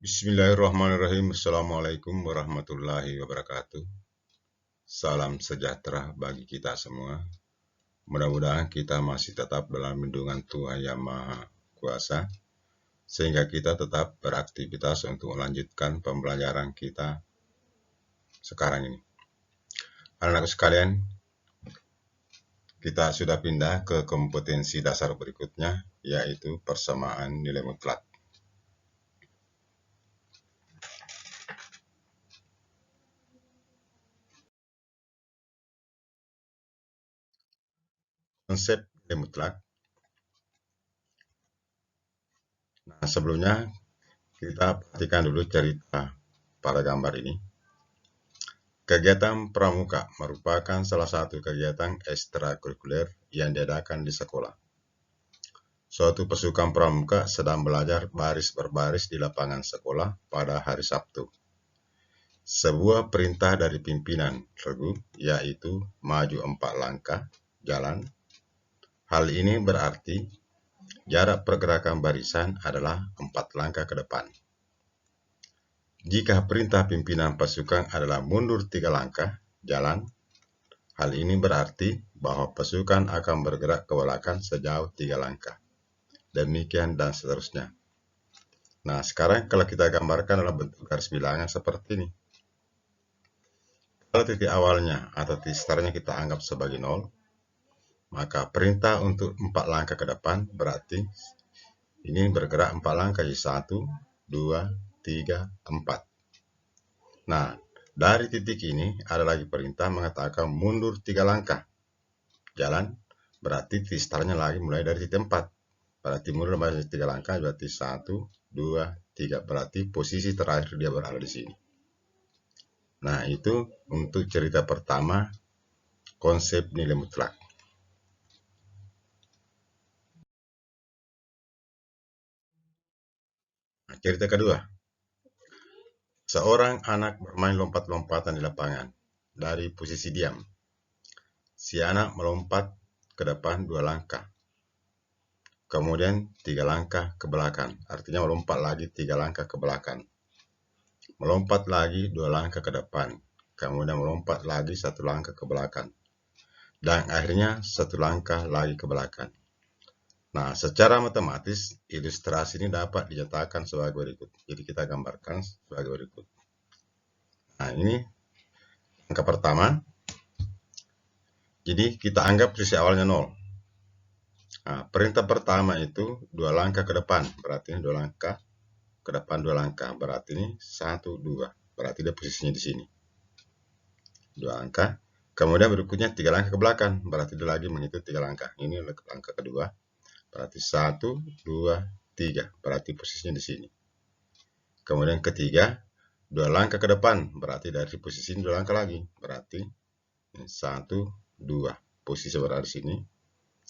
Bismillahirrahmanirrahim. Assalamualaikum warahmatullahi wabarakatuh. Salam sejahtera bagi kita semua. Mudah-mudahan kita masih tetap dalam lindungan Tuhan Yang Maha Kuasa, sehingga kita tetap beraktivitas untuk melanjutkan pembelajaran kita sekarang ini. Anak-anak sekalian, kita sudah pindah ke kompetensi dasar berikutnya, yaitu persamaan nilai mutlak. Konsep nilai mutlak. Nah, sebelumnya kita perhatikan dulu cerita pada gambar ini. Kegiatan pramuka merupakan salah satu kegiatan ekstrakurikuler yang diadakan di sekolah. Suatu pasukan pramuka sedang belajar baris berbaris di lapangan sekolah pada hari Sabtu. Sebuah perintah dari pimpinan regu, yaitu maju 4 langkah, jalan. Hal ini berarti jarak pergerakan barisan adalah 4 langkah ke depan. Jika perintah pimpinan pasukan adalah mundur 3 langkah, jalan, hal ini berarti bahwa pasukan akan bergerak ke belakang sejauh 3 langkah. Demikian dan seterusnya. Nah, sekarang kalau kita gambarkan dalam bentuk garis bilangan seperti ini. Kalau titik awalnya atau titik startnya kita anggap sebagai 0, maka perintah untuk 4 langkah ke depan berarti ini bergerak 4 langkah, 1, 2, 3, 4. Nah, dari titik ini ada lagi perintah mengatakan mundur 3 langkah. Jalan, berarti titik startnya lagi mulai dari titik 4. Berarti mundur dari 3 langkah, berarti 1, 2, 3. Berarti posisi terakhir dia berada di sini. Nah, itu untuk cerita pertama, konsep nilai mutlak. Nah, cerita kedua. Seorang anak bermain lompat-lompatan di lapangan dari posisi diam. Si anak melompat ke depan 2 langkah. Kemudian 3 langkah ke belakang. Artinya melompat lagi 3 langkah ke belakang. Melompat lagi 2 langkah ke depan. Kemudian melompat lagi 1 langkah ke belakang. Dan akhirnya 1 langkah lagi ke belakang. Nah, secara matematis, ilustrasi ini dapat dinyatakan sebagai berikut. Jadi kita gambarkan sebagai berikut. Nah, ini angka pertama. Jadi kita anggap posisi awalnya 0. Nah, perintah pertama itu 2 langkah ke depan. Berarti 2 langkah ke depan, 2 langkah. Berarti ini 1, 2. Berarti dia posisinya di sini. 2 langkah. Kemudian berikutnya 3 langkah ke belakang. Berarti dia lagi mengikuti 3 langkah. Ini langkah kedua. Berarti 1, 2, 3. Berarti posisinya di sini. Kemudian ketiga, 2 langkah ke depan. Berarti dari posisi ini 2 langkah lagi. Berarti 1, 2. Posisi berada di sini.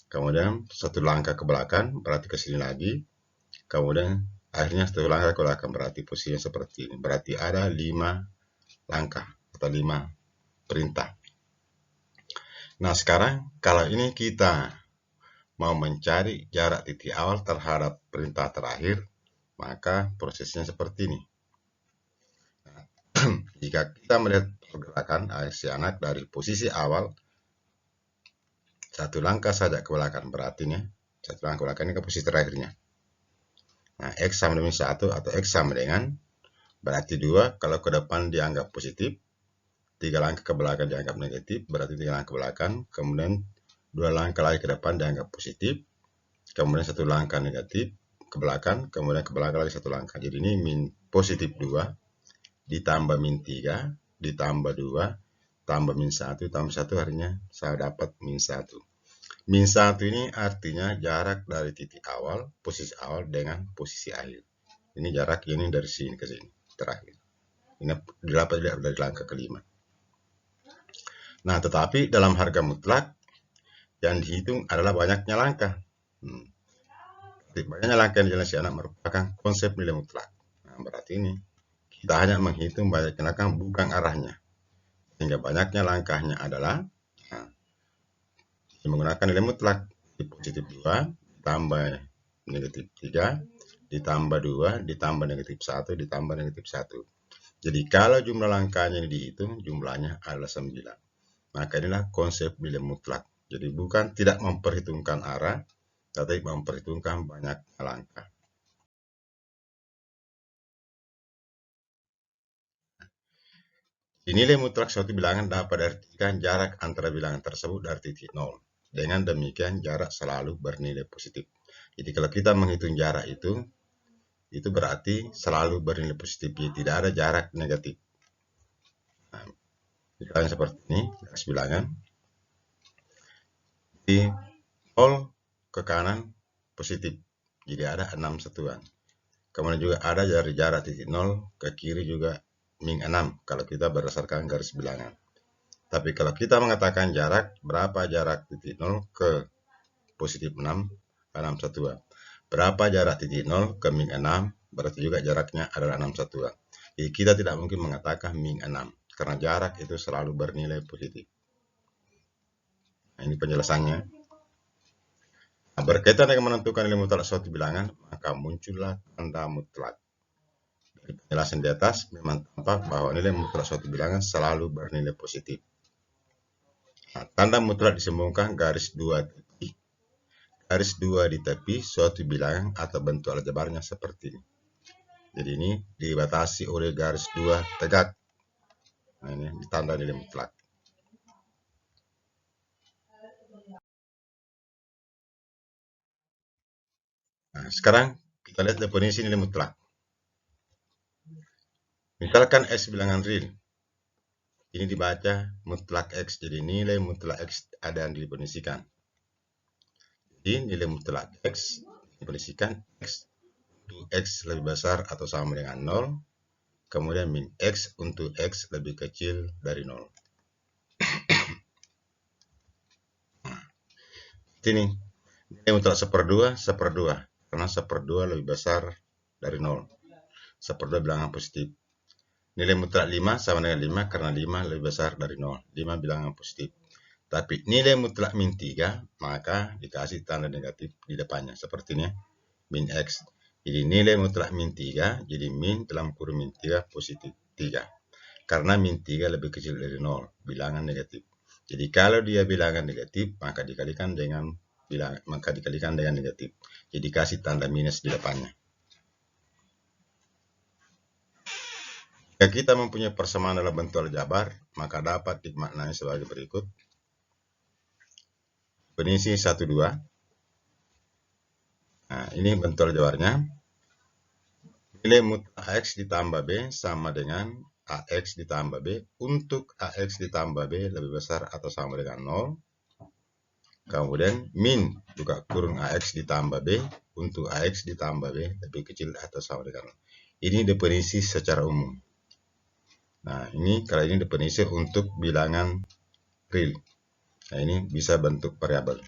Kemudian 1 langkah ke belakang. Berarti ke sini lagi. Kemudian akhirnya 1 langkah ke belakang. Berarti posisinya seperti ini. Berarti ada 5 langkah atau 5 perintah. Nah, sekarang kalau ini kita mau mencari jarak titik awal terhadap perintah terakhir, maka prosesnya seperti ini. Nah, jika kita melihat pergerakan si anak dari posisi awal 1 langkah saja ke belakang, berarti nih 1 langkah ke belakang ini ke posisi terakhirnya. Nah, X sama dengan 1 atau X sama dengan berarti 2 kalau ke depan dianggap positif, 3 langkah ke belakang dianggap negatif, berarti 3 langkah ke belakang, kemudian 2 langkah lagi ke depan dianggap positif, kemudian 1 langkah negatif ke belakang, kemudian ke belakang lagi 1 langkah. Jadi ini positif 2 ditambah min 3 ditambah 2 tambah min 1 tambah 1, artinya saya dapat min 1. Min 1 ini artinya jarak dari titik awal, posisi awal dengan posisi akhir. Ini jarak ini dari sini ke sini, terakhir. Ini dapat dari langkah kelima. Nah, tetapi dalam harga mutlak yang dihitung adalah banyaknya langkah. Banyaknya langkah yang dijalani si anak merupakan konsep nilai mutlak. Nah, berarti ini kita hanya menghitung banyaknya langkah, bukan arahnya. Sehingga banyaknya langkahnya adalah menggunakan nilai mutlak. Positif 2 tambah negatif 3 ditambah 2, ditambah negatif 1, ditambah negatif 1. Jadi kalau jumlah langkahnya ini dihitung, jumlahnya adalah 9. Maka inilah konsep nilai mutlak. Jadi bukan tidak memperhitungkan arah, tapi memperhitungkan banyak langkah. Nilai mutlak suatu bilangan dapat diartikan jarak antara bilangan tersebut dari titik 0. Dengan demikian jarak selalu bernilai positif. Jadi kalau kita menghitung jarak itu berarti selalu bernilai positif. Jadi tidak ada jarak negatif. Nah, misalnya seperti ini, garis bilangan. Di 0 ke kanan positif. Jadi ada 6 satuan. Kemudian juga ada dari jarak titik 0 ke kiri juga min 6 kalau kita berdasarkan garis bilangan. Tapi kalau kita mengatakan jarak, berapa jarak titik 0 ke positif 6, 6 satuan. Berapa jarak titik 0 ke min 6, berarti juga jaraknya adalah 6 satuan. Jadi kita tidak mungkin mengatakan min 6, karena jarak itu selalu bernilai positif. Nah, ini penjelasannya. Nah, berkaitan dengan menentukan nilai mutlak suatu bilangan, maka muncullah tanda mutlak. Dari penjelasan di atas, memang tampak bahwa nilai mutlak suatu bilangan selalu bernilai positif. Nah, tanda mutlak disembunyikan garis 2 tepi. Garis 2 di tepi suatu bilangan atau bentuk aljabarnya seperti ini. Jadi ini dibatasi oleh garis 2 tegak. Nah, ini ditanda nilai mutlak. Nah, sekarang kita lihat definisi nilai mutlak. Misalkan X bilangan real. Ini dibaca mutlak X. Jadi nilai mutlak X ada yang didefinisikan. Jadi nilai mutlak X didefinisikan X untuk X lebih besar atau sama dengan 0. Kemudian min X untuk X lebih kecil dari 0. Ini nilai mutlak 1/2, karena 1/2 lebih besar dari 0. 1/2 bilangan positif. Nilai mutlak 5 sama dengan 5 karena 5 lebih besar dari 0. 5 bilangan positif. Tapi nilai mutlak min 3, maka dikasih tanda negatif di depannya. Seperti ini, min X. Jadi nilai mutlak min 3, jadi min dalam kurung min 3 positif 3. Karena min 3 lebih kecil dari 0, bilangan negatif. Jadi kalau dia bilangan negatif, maka dikalikan dengan negatif. Jadi kasih tanda minus di depannya. Jika kita mempunyai persamaan dalam bentuk aljabar, maka dapat dimaknai sebagai berikut. Definisi 1, 2. Nah, ini bentuk aljabarnya. Nilai mutlak X ditambah B sama dengan AX ditambah B untuk AX ditambah B lebih besar atau sama dengan 0. Kemudian min juga kurung AX ditambah B untuk AX ditambah B lebih kecil atau sama dengan 0. Ini definisi secara umum. Nah, ini kalau ini definisi untuk bilangan real. Nah, ini bisa bentuk variabel.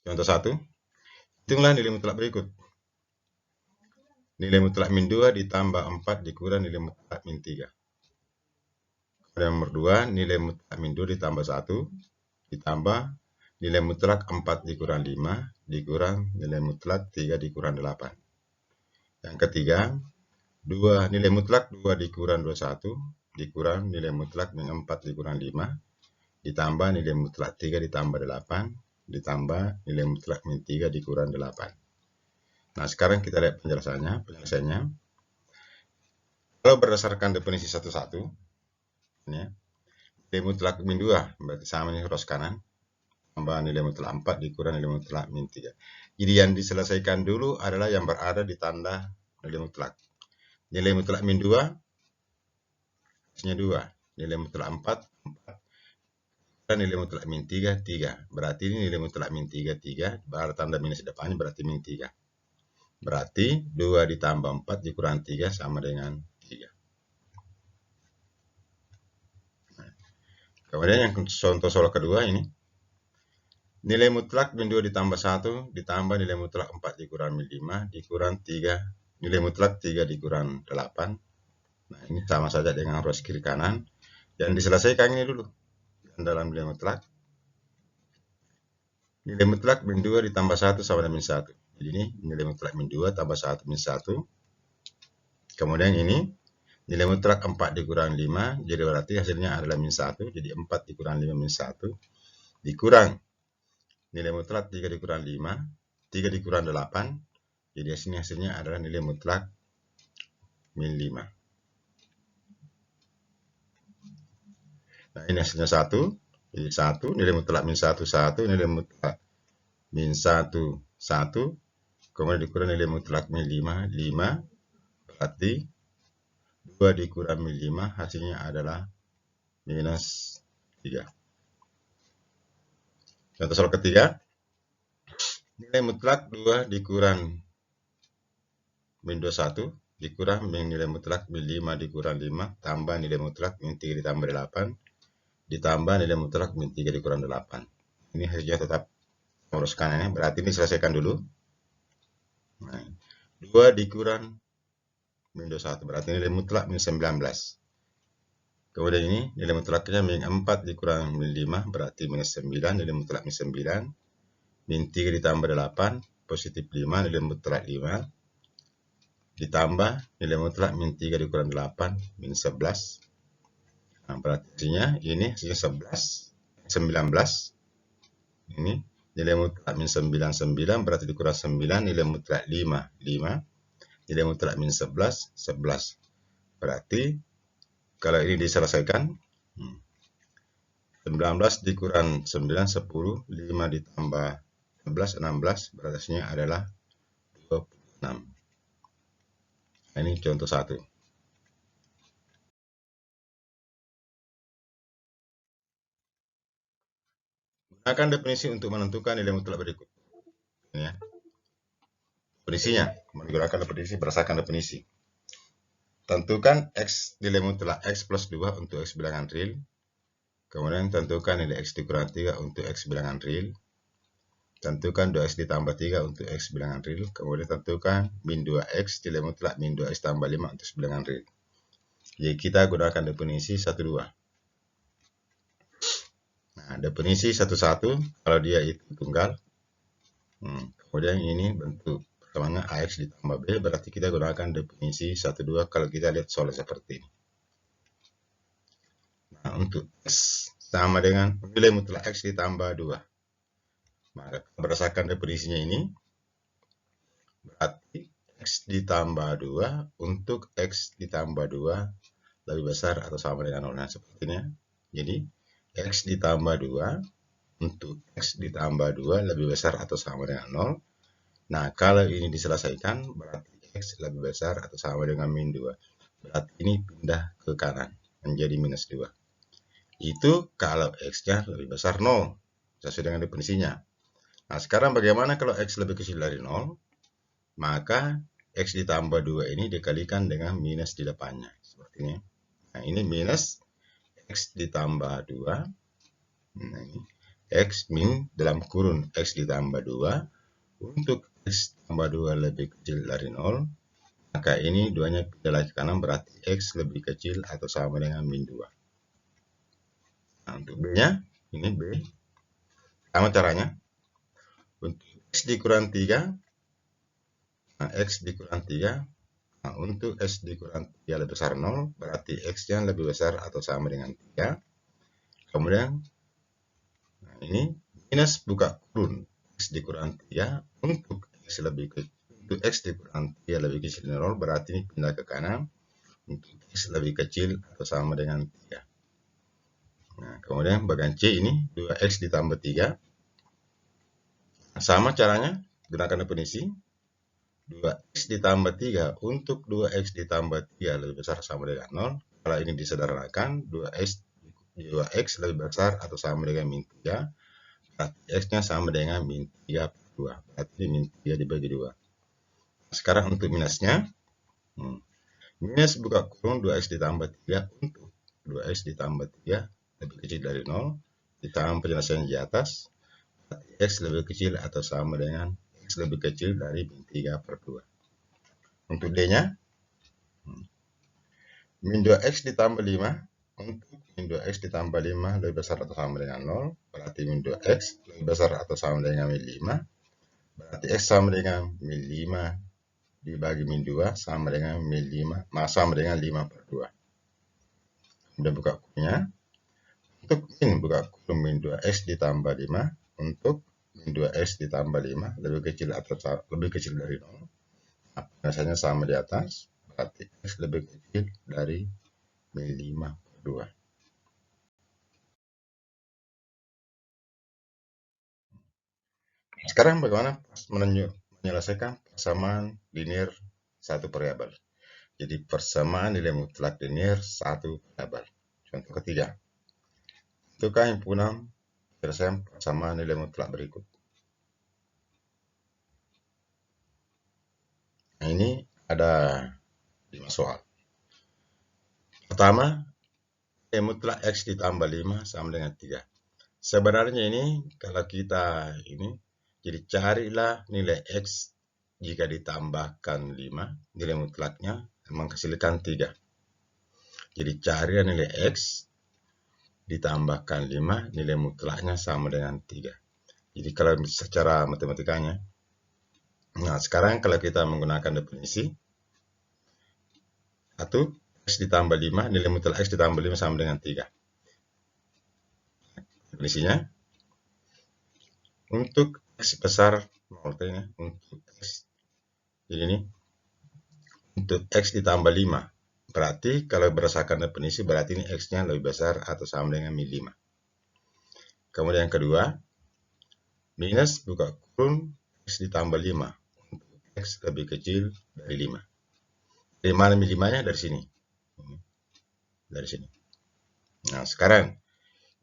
Contoh 1. Hitunglah nilai mutlak berikut. Nilai mutlak min 2 ditambah 4 dikurang nilai mutlak min 3. Kemudian nomor 2, nilai mutlak min 2 ditambah 1 ditambah nilai mutlak 4 dikurang 5 dikurang nilai mutlak 3 dikurang 8. Yang ketiga, nilai mutlak 2 dikurang 21 dikurang nilai mutlak min 4 dikurang 5 ditambah nilai mutlak 3 ditambah 8 ditambah nilai mutlak min 3 dikurang 8. Nah, sekarang kita lihat penjelasannya. Kalau berdasarkan definisi 1-1, ya, nilai mutlak min 2 berarti sama dengan huruf kanan tambah nilai mutlak 4 dikurang nilai mutlak min 3. Jadi yang diselesaikan dulu adalah yang berada di tanda nilai mutlak. Nilai mutlak min 2 nya 2, nilai mutlak 4 dan nilai mutlak min 3 3. Berarti ini nilai mutlak min 3 3, berarti tanda minus depannya berarti min 3. Berarti 2 ditambah 4 dikurang 3 sama dengan 3. Kemudian yang contoh soal kedua ini. Nilai mutlak min 2 ditambah 1 ditambah nilai mutlak 4 dikurang min 5 dikurang 3. Nilai mutlak 3 dikurang 8. Nah, ini sama saja dengan ruas kiri kanan. Yang diselesaikan ini dulu. dan dalam nilai mutlak. Nilai mutlak min 2 ditambah 1 sama dengan min 1. Jadi ini nilai mutlak min 2 tambah 1 min 1. Kemudian ini nilai mutlak 4 dikurang 5, jadi berarti hasilnya adalah min 1. Jadi 4 dikurang 5 min 1. Dikurang nilai mutlak 3 dikurang 5, 3 dikurang 8. Jadi hasilnya adalah nilai mutlak min 5. Nah, ini hasilnya 1. Jadi 1, nilai mutlak min 1, 1, nilai mutlak min 1, 1. Kemudian dikurang nilai mutlak min 5, 5. Berarti 2 dikurang min 5, hasilnya adalah minus 3. Contoh soal ketiga. Nilai mutlak 2 dikurang min 21 dikurang nilai mutlak min 5 dikurang 5 tambah nilai mutlak min 3 ditambah 8 ditambah nilai mutlak min 3 dikurang 8. Ini hasilnya tetap meluruskan ini, berarti ini selesaikan dulu. Nah, 2 dikurang min 21 berarti nilai mutlak min 19. Kemudian ini nilai mutlaknya min 4 dikurang min 5 berarti minus 9, nilai mutlak min 9. Min 3 ditambah 8 positif 5, nilai mutlak 5. Ditambah nilai mutlak min 3 dikurang 8 min 11. Nah, berarti hasilnya ini hasilnya 19. Ini nilai mutlak min 9 berarti dikurang 9, nilai mutlak 5 nilai mutlak min 11 berarti kalau ini diselesaikan 19 dikurang 9 10, 5 ditambah 11 16 berarti hasilnya adalah 26. Nah, ini contoh 1. Gunakan definisi untuk menentukan nilai mutlak berikut. Ini ya. Definisinya, menggunakan definisi berdasarkan definisi. Tentukan X nilai mutlak X plus 2 untuk X bilangan real. Kemudian tentukan nilai X dikurang 3 untuk X bilangan real. Tentukan 2X ditambah 3 untuk X bilangan real. Kemudian tentukan min 2X nilai mutlak min 2X tambah 5 untuk bilangan real. Jadi kita gunakan definisi 1, 2. Nah, definisi 1, 1 kalau dia itu tunggal. Kemudian ini bentuk pertamanya AX ditambah B, berarti kita gunakan definisi 1, 2 kalau kita lihat soal seperti ini. Nah, untuk X sama dengan nilai mutlak X ditambah 2. Maka berdasarkan definisinya ini, berarti X ditambah 2 untuk X ditambah 2 lebih besar atau sama dengan 0. Nah, seperti ini. Jadi, X ditambah 2 untuk X ditambah 2 lebih besar atau sama dengan 0. Nah, kalau ini diselesaikan, berarti X lebih besar atau sama dengan min 2. Berarti ini pindah ke kanan, menjadi minus 2. Itu kalau X-nya lebih besar 0, sesuai dengan definisinya. Nah, sekarang bagaimana kalau X lebih kecil dari 0? Maka X ditambah 2 ini dikalikan dengan minus di depannya. Seperti ini. Nah, ini minus X ditambah 2. Nah, ini X min dalam kurun X ditambah 2. Untuk X tambah 2 lebih kecil dari 0, maka ini 2-nya pindah lagi ke kanan, berarti X lebih kecil atau sama dengan min 2. Nah, untuk B-nya, ini B. Sama caranya. Untuk X dikurang 3, nah, X dikurang 3, nah, untuk X dikurang 3 lebih besar 0, berarti X-nya lebih besar atau sama dengan 3. Kemudian, nah, ini minus buka kurun X dikurang 3, untuk X lebih kecil. Untuk X dikurang 3 lebih kecil dari 0, berarti ini pindah ke kanan. Untuk X lebih kecil atau sama dengan 3. Nah, kemudian bagian C ini 2X ditambah 3. Sama caranya, gunakan definisi 2X ditambah 3 untuk 2X ditambah 3 lebih besar sama dengan 0. Kalau ini disederhanakan, 2X lebih besar atau sama dengan min 3. Berarti X-nya sama dengan min 3 per 2. Berarti min 3 dibagi 2. Sekarang untuk minusnya, minus buka kurung 2X ditambah 3 untuk 2X ditambah 3 lebih kecil dari 0. Ditambah penjelasan di atas, X lebih kecil atau sama dengan X lebih kecil dari min 3 per 2. Untuk D-nya, min 2X ditambah 5 Untuk min 2x ditambah 5 lebih besar atau sama dengan 0, berarti min 2x lebih besar atau sama dengan min 5, berarti x sama dengan min 5 dibagi min 2 sama dengan min 5, sama dengan 5 per 2. Kemudian buka kurungnya. Untuk min, buka kurung min 2x ditambah 5. Untuk min 2x ditambah 5 lebih kecil atau lebih kecil dari 0. Biasanya sama di atas, berarti x lebih kecil dari min 5 per 2. Sekarang bagaimana menyelesaikan persamaan linear satu variabel? Jadi persamaan nilai mutlak linear satu variabel. Contoh ketiga. Tentukan himpunan penyelesaian persamaan nilai mutlak berikut. Nah, ini ada 5 soal. Pertama, nilai mutlak x ditambah 5 sama dengan 3. Sebenarnya ini kalau kita ini, jadi carilah nilai x jika ditambahkan 5, nilai mutlaknya menghasilkan 3. Jadi carilah nilai x ditambahkan 5, nilai mutlaknya sama dengan 3. Jadi kalau secara matematikanya, nah sekarang kalau kita menggunakan definisi, 1, x ditambah 5, nilai mutlak x ditambah 5 sama dengan 3. Definisinya, untuk x besar 0, untuk x, jadi ini, untuk x ditambah 5, berarti kalau berdasarkan definisi, berarti ini x-nya lebih besar atau sama dengan min 5. Kemudian yang kedua, minus buka kurung x ditambah 5, untuk x lebih kecil dari 5. Dari mana min 5-nya? Dari sini. Dari sini. Nah, sekarang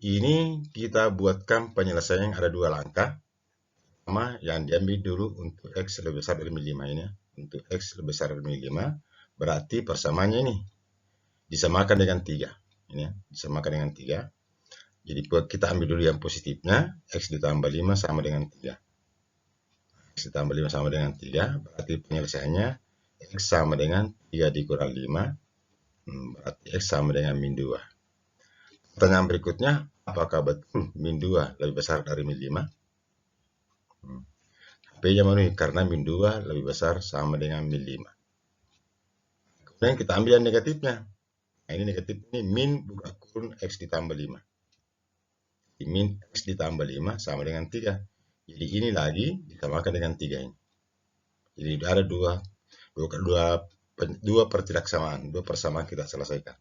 ini kita buatkan penyelesaian yang ada 2 langkah. Pertama, yang diambil dulu untuk x lebih besar dari min 5 ini. Untuk x lebih besar dari min 5, berarti persamaannya ini disamakan dengan 3. Ini ya, disamakan dengan 3. Jadi kita ambil dulu yang positifnya, x ditambah 5 sama dengan 3. X ditambah 5 sama dengan 3, berarti penyelesaiannya x sama dengan 3 dikurang 5, berarti x sama dengan min 2. Pertanyaan berikutnya, apakah betul min 2 lebih besar dari min 5? P-nya memenuhi karena min 2 lebih besar sama dengan min 5. Kemudian kita ambil yang negatifnya. Nah, ini negatif ini min buka kurung x ditambah 5. Min x ditambah 5 sama dengan 3. Jadi ini lagi disamakan dengan 3 ini. Jadi ada dua pertidaksamaan, 2 persamaan kita selesaikan.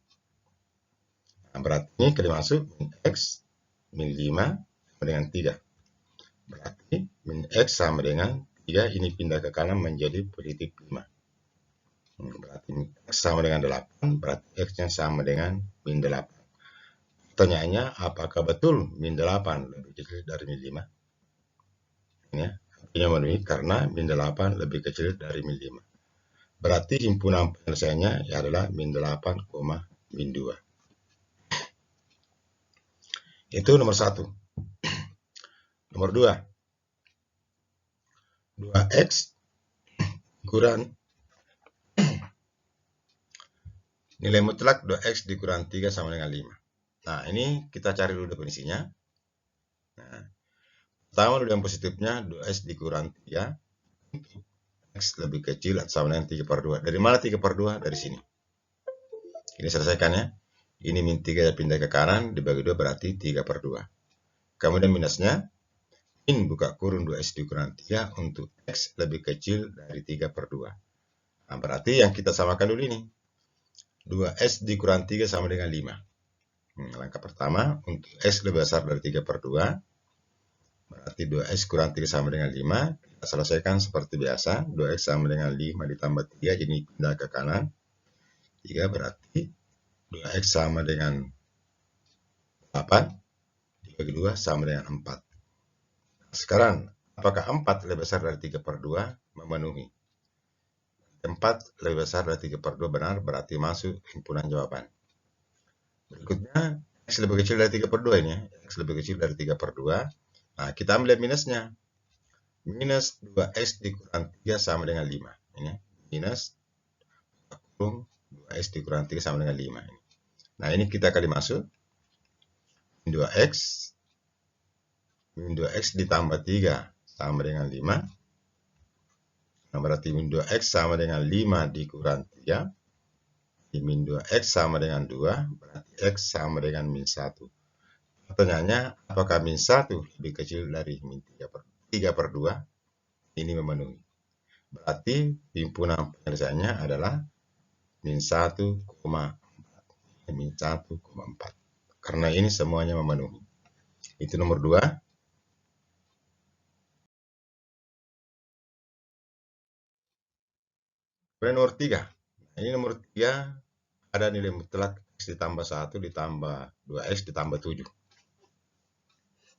Nah, berarti ini kalau masuk min x min 5 sama dengan 3. Berarti min x sama dengan 3, ini pindah ke kanan menjadi positif 5. Berarti x sama dengan 8, berarti x-nya sama dengan min 8. Pertanyaannya, apakah betul min 8 lebih kecil dari min 5? Ya, artinya memenuhi karena min 8 lebih kecil dari min 5. Berarti himpunan penyelesaiannya adalah min 8, min 2. Itu nomor 1. Nomor 2. 2x kurang nilai mutlak 2x dikurang 3 sama dengan 5. Nah, ini kita cari dulu definisinya. Nah, pertama dulu yang positifnya 2x dikurang 3. X lebih kecil atau sama dengan 3 per 2. Dari mana 3 per 2? Dari sini. Ini selesaikan ya. Ini min 3 pindah ke kanan, dibagi 2 berarti 3 per 2. Kemudian minusnya, min buka kurung 2x dikurang 3 untuk x lebih kecil dari 3 per 2. Nah, berarti yang kita samakan dulu ini. 2x dikurang 3 sama dengan 5. Langkah pertama, untuk x lebih besar dari 3 per 2, berarti 2x kurang 3 sama dengan 5. Kita selesaikan seperti biasa. 2x sama dengan 5 ditambah 3, jadi pindah ke kanan. 3 berarti 2x sama dengan 8, dibagi 2 sama dengan 4. Sekarang, apakah 4 lebih besar dari 3 per 2? Memenuhi. 4 lebih besar dari 3 per 2 benar, berarti masuk himpunan jawaban. Berikutnya, x lebih kecil dari 3 per 2 ini ya. X lebih kecil dari 3 per 2. Nah, kita ambil minusnya. Minus 2x dikurang 3 sama dengan 5. Ini minus kurung 2x dikurang 3 sama dengan 5. Ini. Nah, ini kita kali masuk. Min 2x. Min 2x ditambah 3 sama dengan 5. Nah, berarti min 2x sama dengan 5 dikurang 3. Min 2x sama dengan 2, berarti x sama dengan min 1. Pertanyaannya, apakah min 1 lebih kecil dari min 3 per 2? Ini memenuhi. Berarti himpunan penyelesaiannya adalah min 1,4. Min 1,4. Karena ini semuanya memenuhi. Itu nomor 2. Kemudian nomor 3. Nah, ini nomor 3 ada nilai mutlak x ditambah 1 ditambah 2x ditambah 7.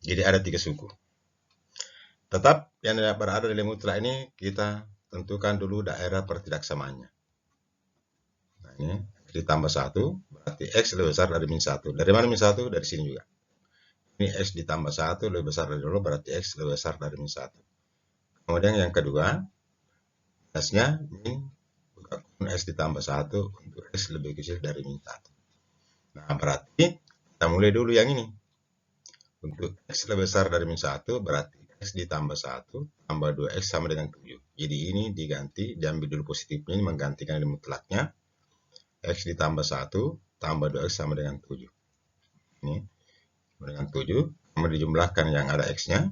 Jadi ada 3 suku. Tetap yang berada nilai mutlak ini kita tentukan dulu daerah pertidaksamaannya. Nah, ini ditambah 1 berarti x lebih besar dari min 1. Dari mana min 1? Dari sini juga. Ini x ditambah 1 lebih besar dari 0 berarti x lebih besar dari min 1. Kemudian yang kedua, minusnya min x ditambah 1 untuk x lebih kecil dari min 1. Nah, berarti kita mulai dulu yang ini. Untuk x lebih besar dari min 1 berarti x ditambah 1 tambah 2x sama dengan 7. Jadi ini diganti, diambil dulu positifnya, ini menggantikan nilai mutlaknya. X ditambah 1 tambah 2x sama dengan 7. Ini dengan 7, kemudian dijumlahkan yang ada x-nya.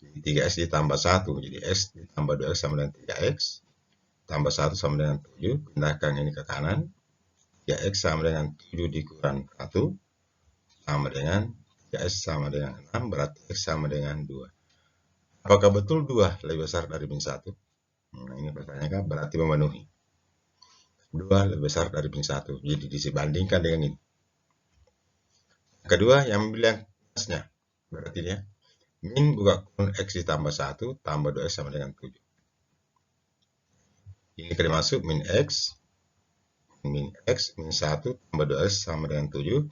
Jadi 3x ditambah 1, jadi x ditambah 2x sama dengan 3x. Tambah 1 sama dengan 7, pindahkan ini ke kanan. 3x sama dengan 7 dikurang 1, sama dengan 3x sama dengan 6, berarti x sama dengan 2. Apakah betul 2 lebih besar dari min 1? Nah, ini pertanyaannya, berarti memenuhi. 2 lebih besar dari min 1. Jadi disebandingkan dengan ini. Kedua, yang ambil yang minusnya. Berarti ya, min buka kurung x ditambah 1 tambah 2x sama dengan 7. Ini kali masuk min x, min 1 tambah 2x sama dengan 7.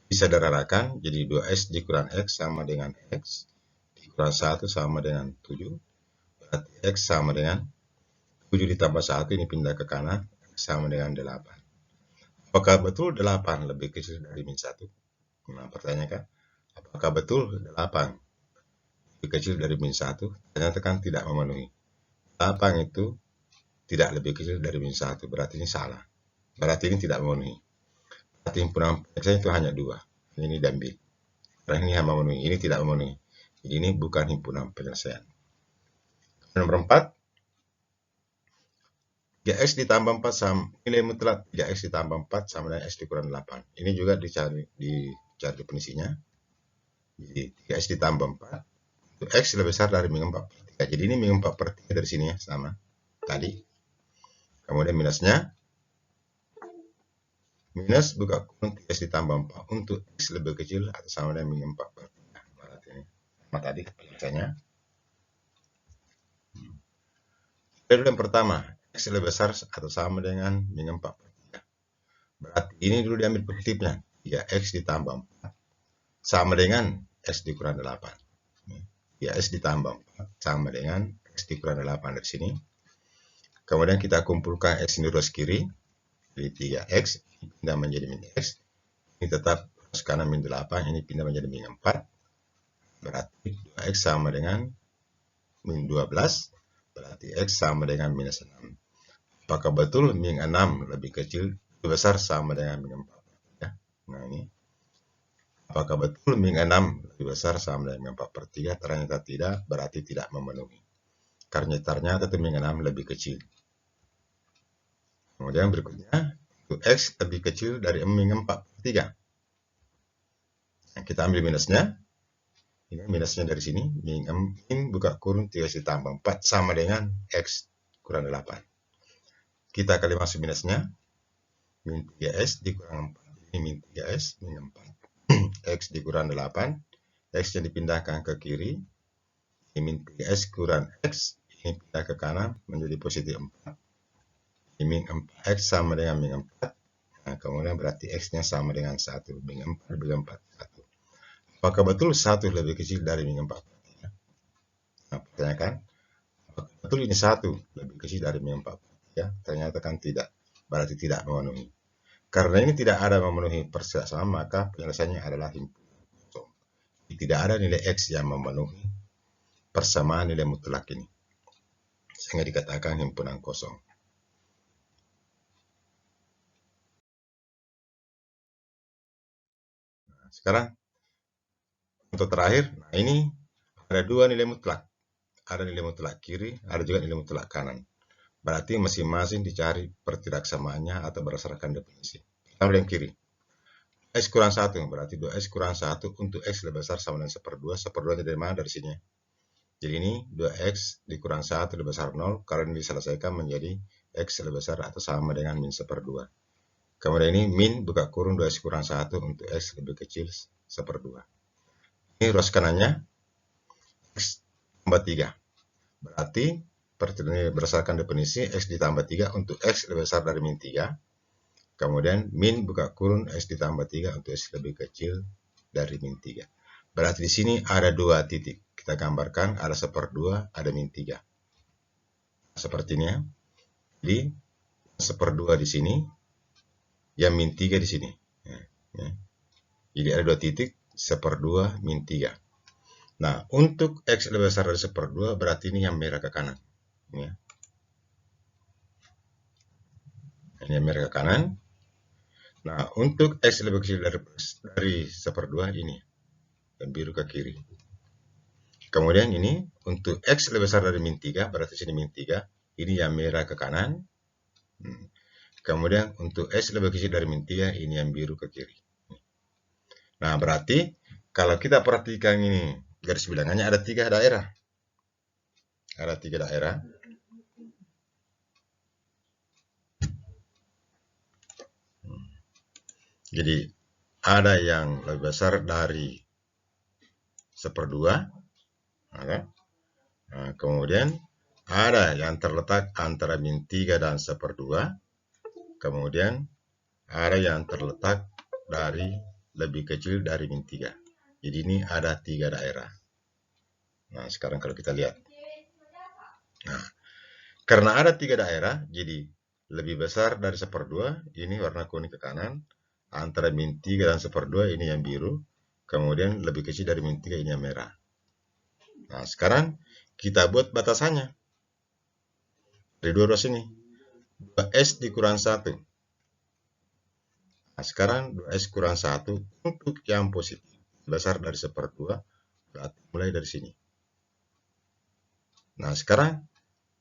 Disederhanakan, jadi 2x dikurang x sama dengan x. Dikurang 1 sama dengan 7. Berarti x sama dengan 7 ditambah 1, ini pindah ke kanan, x sama dengan 8. Apakah betul 8 lebih kecil dari min 1? Nah, pertanyaannya, apakah betul 8 lebih kecil dari min 1? Ternyata kan tidak memenuhi. 8 itu tidak lebih kecil dari min 1, berarti ini salah. Berarti ini tidak memenuhi. Berarti himpunan penyelesaian itu hanya 2. Ini diambil. Karena ini hanya memenuhi, ini tidak memenuhi. Jadi ini bukan himpunan penyelesaian. Nomor 4. 3x ditambah 4 sama nilai mutlak 3x ditambah 4 sama dengan x dikurang 8. Ini juga dicari definisinya. Jadi 3x ditambah 4 untuk x lebih besar dari min 4 per 3. Jadi ini min 4 per 3 dari sini ya, sama tadi. Kemudian minusnya minus buka kurung 3x ditambah 4 untuk x lebih kecil atau sama dengan min 4 per 3. Berarti ini sama tadi penjelasannya. Yang pertama, x lebih besar atau sama dengan min 4 per 3. Berarti ini dulu diambil positifnya. 3x ditambah 4 sama dengan x dikurang 8. 3x ditambah 4 sama dengan x dikurang 8 dari sini. Kemudian kita kumpulkan x ini ruas kiri. Jadi 3x ini pindah menjadi min x. Ini tetap ruas kanan min 8, ini pindah menjadi min 4. Berarti 2x sama dengan min 12. Berarti x sama dengan minus 6. Apakah betul min 6 lebih kecil, lebih besar sama dengan min 4? Ya. Nah, ini. Apakah betul min 6 lebih besar sama dengan min 4 per 3? Ternyata tidak, berarti tidak memenuhi. Karena ternyata itu min 6 lebih kecil. Kemudian berikutnya, x lebih kecil dari min 4 per 3. Nah, kita ambil minusnya. Ini minusnya dari sini. Min buka kurung 3x ditambah 4 sama dengan x kurang 8. Kita kali masuk minusnya. Min 3x dikurang 4. Ini min 3x, min 4. X dikurang 8. X yang dipindahkan ke kiri. Ini min 3x kurang x. Ini pindah ke kanan menjadi positif 4. Ini min 4x sama dengan min 4. Nah, kemudian berarti x-nya sama dengan 1. Min 4 bagi 4, 1. Apakah betul 1 lebih kecil dari min 4 per 3? Nah, pertanyakan, apakah betul ini 1 lebih kecil dari min 4 per 3? Ternyata kan tidak. Berarti tidak memenuhi. Karena ini tidak ada memenuhi persyarat sama, maka penyelesaiannya adalah himpunan kosong. Tidak ada nilai X yang memenuhi persamaan nilai mutlak ini, sehingga dikatakan himpunan kosong. Nah, sekarang untuk terakhir, nah ini ada dua nilai mutlak. Ada nilai mutlak kiri, ada juga nilai mutlak kanan. Berarti masing-masing dicari pertidaksamaannya atau berdasarkan definisi. Pertama yang kiri. X kurang 1, berarti 2X kurang 1 untuk X lebih besar sama dengan 1/2. 1/2 dari mana? Dari sini. Jadi ini 2X dikurang 1 lebih besar 0, karena ini diselesaikan menjadi X lebih besar atau sama dengan min 1/2. Kemudian ini min buka kurung 2X kurang 1 untuk X lebih kecil 1/2. Ini ruas kanannya X tambah 3. Berarti berdasarkan definisi X ditambah 3 untuk X lebih besar dari min 3. Kemudian min buka kurung X ditambah 3 untuk X lebih kecil dari min 3. Berarti di sini ada dua titik. Kita gambarkan ada 1/2, ada min 3. Seperti ini ya. Jadi 1/2 di sini, yang min 3 di sini. Jadi ada dua titik, 1/2 min 3. Nah, untuk X lebih besar dari 1/2 berarti ini yang merah ke kanan. Ini ya. Ini yang merah ke kanan. Nah, untuk X lebih kecil dari 1/2 ini. Dan biru ke kiri. Kemudian ini untuk X lebih besar dari min 3, berarti sini min 3. Ini yang merah ke kanan. Kemudian untuk X lebih kecil dari min 3, ini yang biru ke kiri. Nah, berarti kalau kita perhatikan ini, garis bilangannya ada 3 daerah. Ada 3 daerah. Jadi, ada yang lebih besar dari 1/2. Nah, kemudian ada yang terletak antara min 3 dan 1/2. Kemudian ada yang terletak dari lebih kecil dari min 3. Jadi ini ada 3 daerah. Nah, sekarang kalau kita lihat. Nah, karena ada 3 daerah, jadi lebih besar dari 1/2, ini warna kuning ke kanan. Antara min 3 dan 1/2, ini yang biru. Kemudian lebih kecil dari min 3, ini yang merah. Nah, sekarang kita buat batasannya. Dari dua ruas ini. 2S dikurang 1. Nah, sekarang 2S kurang 1 untuk yang positif. Besar dari 1/2, berarti mulai dari sini. Nah, sekarang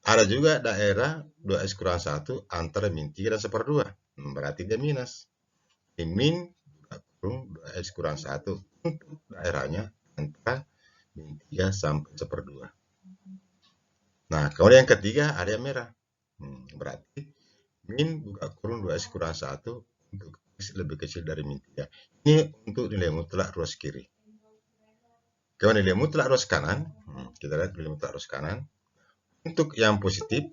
ada juga daerah 2S kurang 1 antara min 3 dan 1/2. Berarti dia minus. Ini min 2S kurang 1 untuk daerahnya antara min 3 sampai 1/2. Nah, kemudian yang ketiga ada yang merah. Berarti min buka kurung 2S kurang 1 untuk X lebih kecil dari min 3. Ini untuk nilai mutlak ruas kiri. Kemudian nilai mutlak ruas kanan, kita lihat nilai mutlak ruas kanan. Untuk yang positif,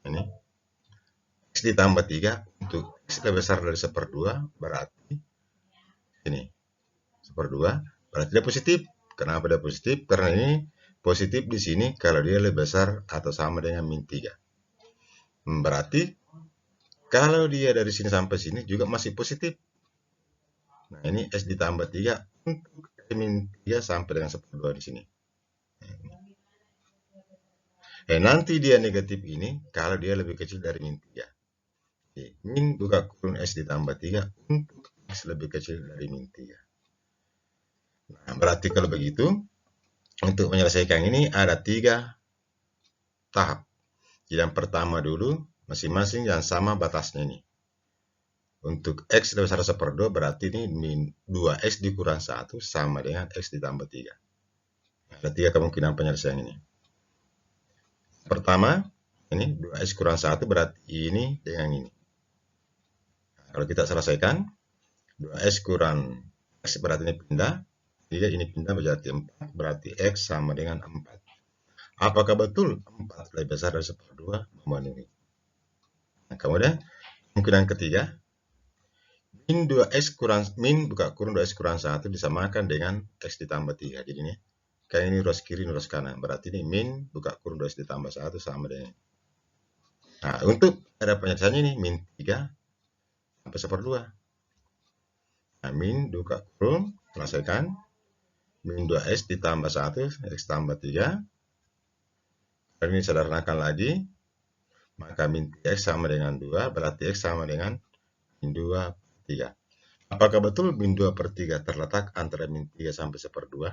ini X ditambah 3 untuk X lebih besar dari 1/2, berarti ini 1/2, berarti dia positif. Kenapa dia positif? Karena ini positif di sini kalau dia lebih besar atau sama dengan min 3. Berarti kalau dia dari sini sampai sini juga masih positif. Nah, ini S ditambah 3 untuk min 3 sampai dengan 1/2 di sini. Nanti dia negatif ini kalau dia lebih kecil dari min 3. Min buka kurung S ditambah 3 untuk X lebih kecil dari min 3. Nah, berarti kalau begitu, untuk menyelesaikan ini ada 3 tahap. Yang pertama dulu, masing-masing yang sama batasnya ini. Untuk X lebih besar 1/2, berarti ini min 2X dikurang 1 sama dengan X ditambah 3. Ada 3 kemungkinan penyelesaian ini. Pertama, ini 2X kurang 1 berarti ini dengan ini. Nah, kalau kita selesaikan, 2X kurang X berarti ini pindah. 3 ini pindah menjadi 4, berarti X sama dengan 4. Apakah betul 4 lebih besar dari 1/2 memenuhi? Nah, kemudian kemungkinan ketiga, min buka kurung 2X kurang 1 disamakan dengan X ditambah 3. Jadi ini kayak ini ruas kiri, ruas kanan. Berarti ini min buka kurung 2X ditambah 1 sama dengan ini. Nah, untuk ada penyelesaiannya ini min 3 sampai 1/2. Nah, min 2 kurung, selesaikan. Min 2x ditambah 1, x tambah 3. Ini sederhanakan lagi, maka min x sama dengan 2, berarti x sama dengan min 2/3. Apakah betul min 2/3 terletak antara min 3 sampai 1/2?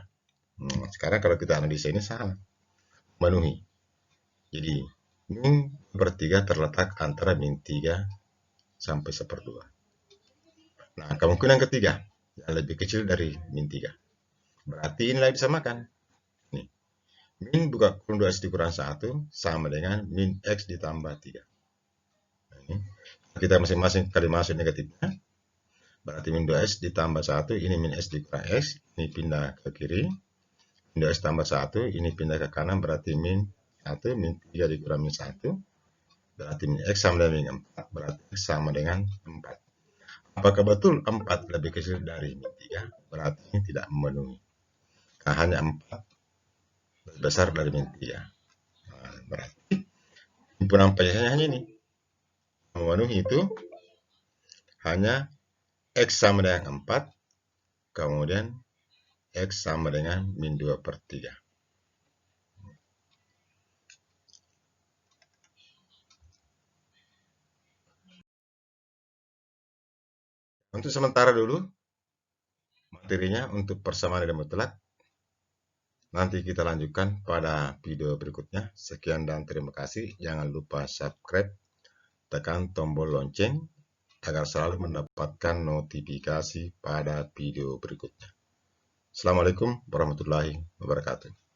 Sekarang kalau kita analisa ini salah, memenuhi. Jadi, min 2/3 terletak antara min 3 sampai 1/2. Nah, kemungkinan ketiga, yang lebih kecil dari min 3. Berarti inilah disamakan. Nih, min buka kurung 2x dikurang 1 sama dengan min x ditambah 3. Nah, ini kita masing-masing kali masuk negatifnya. Berarti min 2x ditambah 1, ini min x dikurang x, ini pindah ke kiri. Min 2x tambah 1, ini pindah ke kanan, berarti min 1, min 3 dikurang min 1. Berarti min x sama dengan min 4, berarti x sama dengan 4. Apakah betul 4 lebih kecil dari min 3? Berarti ini tidak memenuhi. Nah, hanya 4 lebih besar dari min 3. Nah, berarti himpunan penjelasannya hanya ini. Memenuhi itu hanya x sama dengan 4, kemudian x sama dengan min 2/3. Untuk sementara dulu materinya untuk persamaan nilai mutlak. Nanti kita lanjutkan pada video berikutnya. Sekian dan terima kasih. Jangan lupa subscribe, tekan tombol lonceng agar selalu mendapatkan notifikasi pada video berikutnya. Assalamualaikum warahmatullahi wabarakatuh.